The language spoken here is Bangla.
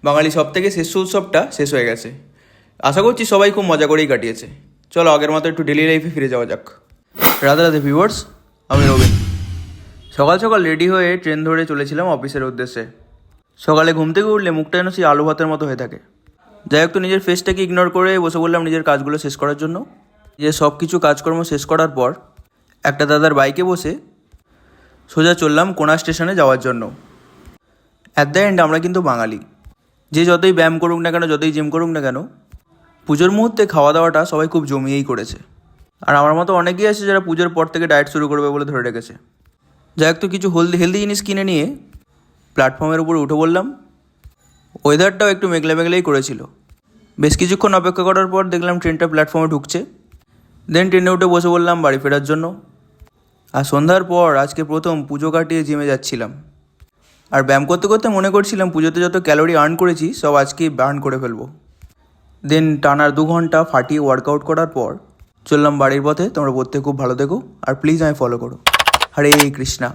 বাঙালি সব থেকে শ্রেষ্ঠ উৎসবটা শেষ হয়ে গেছে। আশা করছি সবাই খুব মজা করেই কাটিয়েছে। চলো আগের মতো একটু ডেলি লাইফে ফিরে যাওয়া যাক। রাধে রাধে ভিউয়ার্স, আমি রবিন। সকাল সকাল রেডি হয়ে ট্রেন ধরে চলেছিলাম অফিসের উদ্দেশ্যে। সকালে ঘুম থেকে উঠলে মুখটা যেন সেই আলু ভাতের মতো হয়ে থাকে। যাই হোক, তো নিজের ফেসটাকে ইগনোর করে বসে বললাম নিজের কাজগুলো শেষ করার জন্য। নিজের সব কিছু কাজকর্ম শেষ করার পর একটা দাদার বাইকে বসে সোজা চললাম কোনা স্টেশনে যাওয়ার জন্য। অ্যাট দ্য এন্ড আমরা কিন্তু বাঙালি। যে যতই ব্যায়াম করুক না কেন, যতই জিম করুক না কেন, পুজোর মুহূর্তে খাওয়া দাওয়াটা সবাই খুব জমিয়েই করেছে। আর আমার মতো অনেকেই আছে যারা পুজোর পর থেকে ডায়েট শুরু করবে বলে ধরে রেখেছে। যাই হোক, তো কিছু হেলদি জিনিস কিনে নিয়ে প্ল্যাটফর্মের উপরে উঠে বললাম। ওয়েদারটাও একটু মেঘলা মেঘলাই করেছিল। বেশ কিছুক্ষণ অপেক্ষা করার পর দেখলাম ট্রেনটা প্ল্যাটফর্মে ঢুকছে। দেন ট্রেনে উঠে বসে বললাম বাড়ি ফেরার জন্য। আর সন্ধ্যার পর আজকে প্রথম পুজো কাটিয়ে জিমে যাচ্ছিলাম। আর ব্যায়াম করতে করতে মনে করছিলাম পুজোতে যত ক্যালোরি আর্ন করেছি সব আজকেই বার্ন করে ফেলবো। দেন টানার 2 ঘন্টা ফাটিয়ে ওয়ার্কআউট করার পর চললাম বাড়ির পথে। তোমরা প্রত্যেকে খুব ভালো থেকো আর প্লিজ আমায় ফলো করো। হরে কৃষ্ণা।